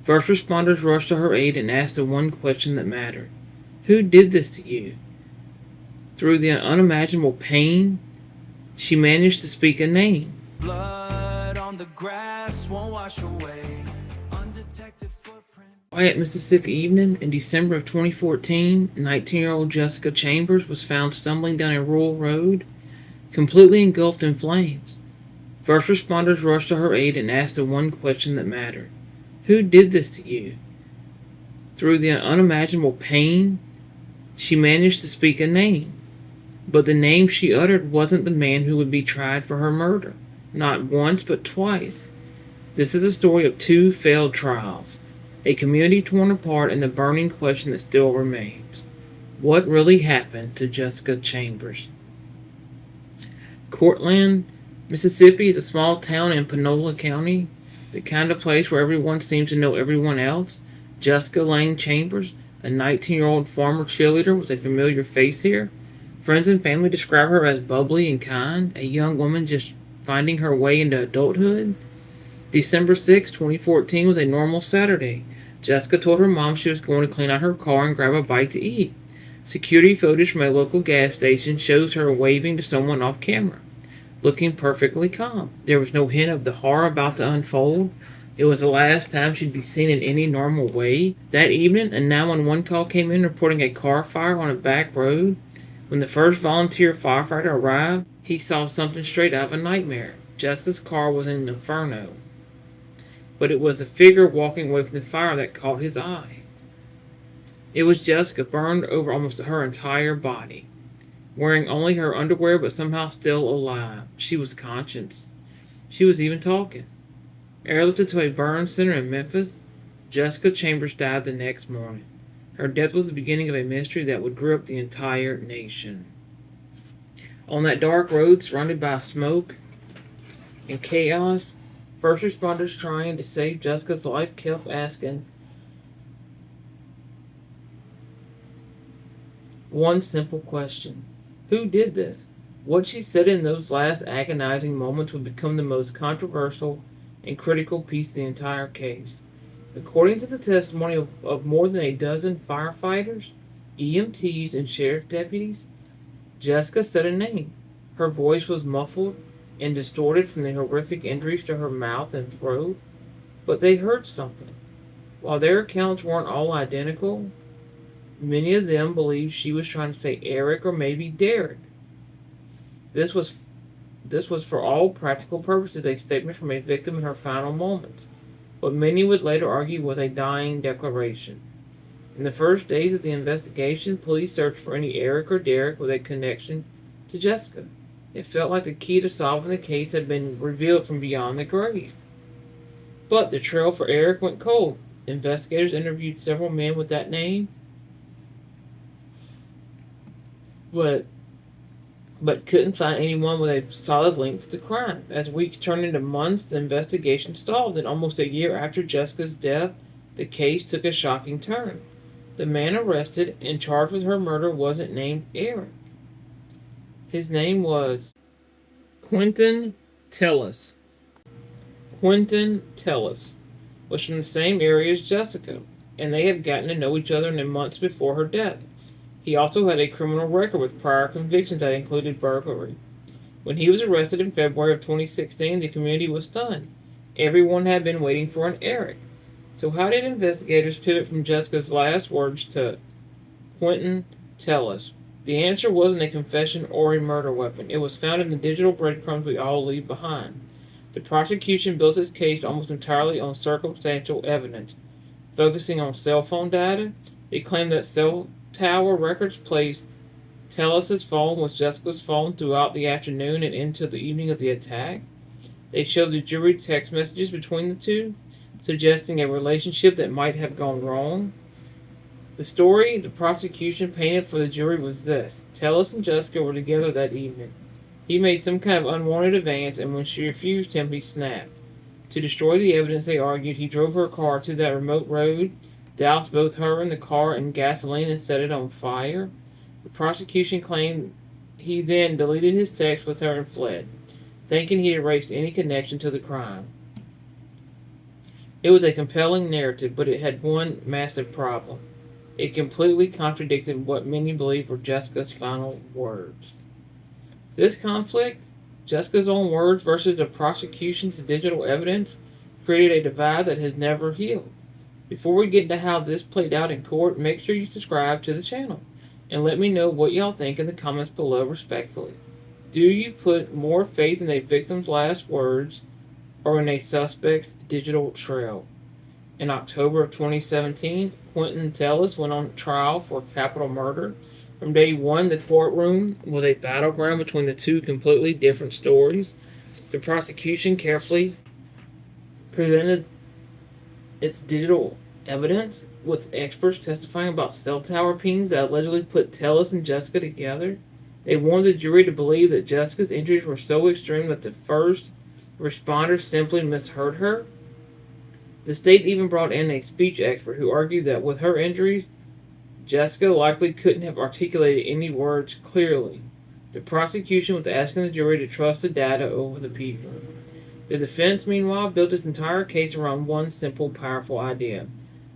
First responders rushed to her aid and asked the one question that mattered. Who did this to you? Through the unimaginable pain, she managed to speak a name. Blood on the grass won't wash away undetected footprints. Quiet Mississippi evening in December of 2014, 19-year-old Jessica Chambers was found stumbling down a rural road, completely engulfed in flames. First responders rushed to her aid and asked the one question that mattered. Who did this to you? Through the unimaginable pain, she managed to speak a name. But the name she uttered wasn't the man who would be tried for her murder. Not once, but twice. This is a story of two failed trials, a community torn apart, and the burning question that still remains. What really happened to Jessica Chambers? Cortland, Mississippi is a small town in Panola County, the kind of place where everyone seems to know everyone else. Jessica Lane Chambers, a 19-year-old former cheerleader, was a familiar face here. Friends and family describe her as bubbly and kind, a young woman just finding her way into adulthood. December 6, 2014 was a normal Saturday. Jessica told her mom she was going to clean out her car and grab a bite to eat. Security footage from a local gas station shows her waving to someone off camera, looking perfectly calm. There was no hint of the horror about to unfold. It was the last time she'd be seen in any normal way. That evening, a 911 call came in reporting a car fire on a back road. When the first volunteer firefighter arrived, he saw something straight out of a nightmare. Jessica's car was in an inferno, but it was the figure walking away from the fire that caught his eye. It was Jessica, burned over almost her entire body, wearing only her underwear but somehow still alive. She was conscious. She was even talking. Airlifted to a burn center in Memphis, Jessica Chambers died the next morning. Her death was the beginning of a mystery that would grip the entire nation. On that dark road, surrounded by smoke and chaos, first responders trying to save Jessica's life kept asking one simple question. Who did this? What she said in those last agonizing moments would become the most controversial and critical piece of the entire case. According to the testimony of more than a dozen firefighters, EMTs, and sheriff deputies, Jessica said a name. Her voice was muffled and distorted from the horrific injuries to her mouth and throat, but they heard something. While their accounts weren't all identical, many of them believed she was trying to say Eric or maybe Derek. This was for all practical purposes a statement from a victim in her final moments, what many would later argue was a dying declaration. In the first days of the investigation, police searched for any Eric or Derek with a connection to Jessica. It felt like the key to solving the case had been revealed from beyond the grave. But the trail for Eric went cold. Investigators interviewed several men with that name, but couldn't find anyone with a solid link to the crime. As weeks turned into months, the investigation stalled, and almost a year after Jessica's death, the case took a shocking turn. The man arrested and charged with her murder wasn't named Eric. His name was Quentin Tellis. Quentin Tellis was from the same area as Jessica, and they had gotten to know each other in the months before her death. He also had a criminal record with prior convictions that included burglary. When he was arrested in February of 2016, the community was stunned. Everyone had been waiting for an Eric. So how did investigators pivot from Jessica's last words to Quentin Tellis? The answer wasn't a confession or a murder weapon. It was found in the digital breadcrumbs we all leave behind. The prosecution built its case almost entirely on circumstantial evidence, focusing on cell phone data. They claimed that cell tower records placed Tellis' phone with Jessica's phone throughout the afternoon and into the evening of the attack. They showed the jury text messages between the two, suggesting a relationship that might have gone wrong. The story the prosecution painted for the jury was this. Tellis and Jessica were together that evening. He made some kind of unwanted advance, and when she refused him, he snapped. To destroy the evidence, they argued, he drove her car to that remote road, doused both her and the car in gasoline, and set it on fire. The prosecution claimed he then deleted his text with her and fled, thinking he'd erased any connection to the crime. It was a compelling narrative, but it had one massive problem. It completely contradicted what many believed were Jessica's final words. This conflict, Jessica's own words versus the prosecution's digital evidence, created a divide that has never healed. Before we get into how this played out in court, make sure you subscribe to the channel and let me know what y'all think in the comments below respectfully. Do you put more faith in a victim's last words or in a suspect's digital trail? In October of 2017, Quentin Tellis went on trial for capital murder. From day one, the courtroom was a battleground between the two completely different stories. The prosecution carefully presented its digital evidence, with experts testifying about cell tower pings that allegedly put Tellis and Jessica together. They wanted the jury to believe that Jessica's injuries were so extreme that the first responders simply misheard her. The state even brought in a speech expert who argued that with her injuries, Jessica likely couldn't have articulated any words clearly. The prosecution was asking the jury to trust the data over the people. The defense, meanwhile, built its entire case around one simple, powerful idea.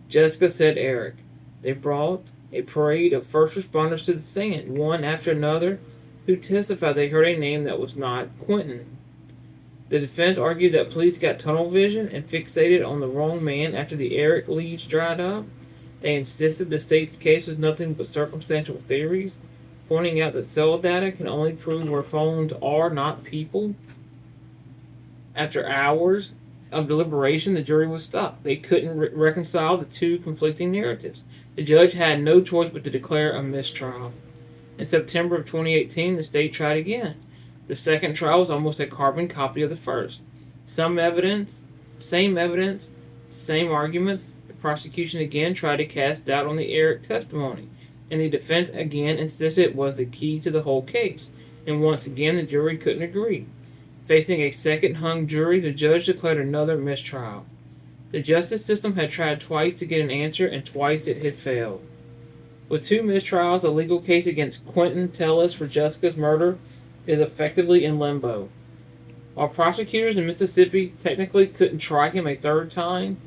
Jessica said Eric. They brought a parade of first responders to the stand, one after another, who testified they heard a name that was not Quentin. The defense argued that police got tunnel vision and fixated on the wrong man after the Eric leads dried up. They insisted the state's case was nothing but circumstantial theories, pointing out that cell data can only prove where phones are, not people. After hours of deliberation, the jury was stuck. They couldn't reconcile the two conflicting narratives. The judge had no choice but to declare a mistrial. In September of 2018, the state tried again. The second trial was almost a carbon copy of the first. Same evidence, same arguments. The prosecution again tried to cast doubt on the Eric testimony, and the defense again insisted it was the key to the whole case. And once again, the jury couldn't agree. Facing a second hung jury, the judge declared another mistrial. The justice system had tried twice to get an answer, and twice it had failed. With two mistrials, the legal case against Quentin Tellis for Jessica's murder is effectively in limbo. While prosecutors in Mississippi technically couldn't try him a third time,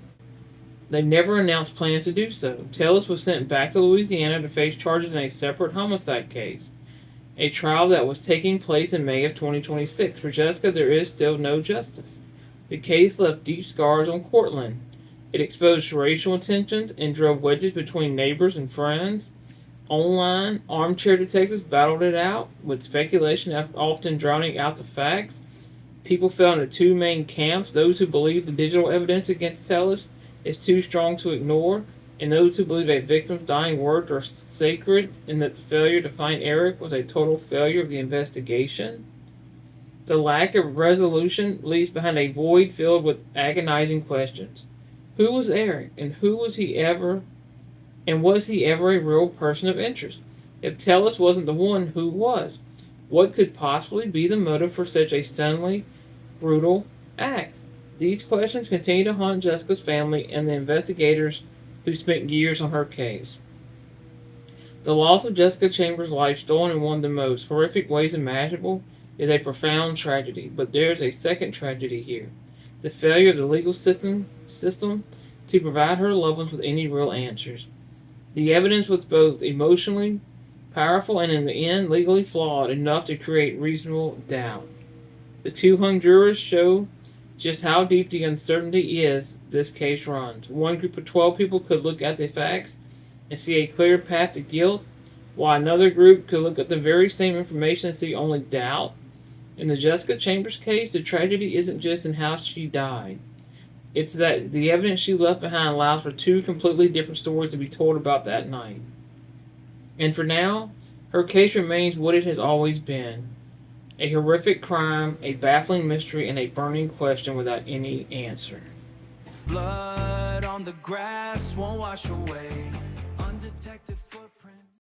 they never announced plans to do so. Tellis was sent back to Louisiana to face charges in a separate homicide case, a trial that was taking place in May of 2026. For Jessica, there is still no justice. The case left deep scars on Cortland. It exposed racial tensions and drove wedges between neighbors and friends. Online, armchair detectives battled it out, with speculation often drowning out the facts. People fell into two main camps: those who believed the digital evidence against Tellis is too strong to ignore, and those who believe a victim's dying words are sacred, and that the failure to find Eric was a total failure of the investigation. The lack of resolution leaves behind a void filled with agonizing questions. Who was Eric, and was he ever a real person of interest? If Tellis wasn't the one, who was? What could possibly be the motive for such a stunningly brutal act? These questions continue to haunt Jessica's family and the investigators who spent years on her case. The loss of Jessica Chambers' life, stolen in one of the most horrific ways imaginable, is a profound tragedy. But there's a second tragedy here: the failure of the legal system to provide her loved ones with any real answers. The evidence was both emotionally powerful and, in the end, legally flawed enough to create reasonable doubt. The two hung jurors show just how deep the uncertainty is this case runs. One group of 12 people could look at the facts and see a clear path to guilt, while another group could look at the very same information and see only doubt. In the Jessica Chambers case, the tragedy isn't just in how she died. It's that the evidence she left behind allows for two completely different stories to be told about that night. And for now, her case remains what it has always been: a horrific crime, a baffling mystery, and a burning question without any answer. Blood on the grass won't wash away undetected footprints.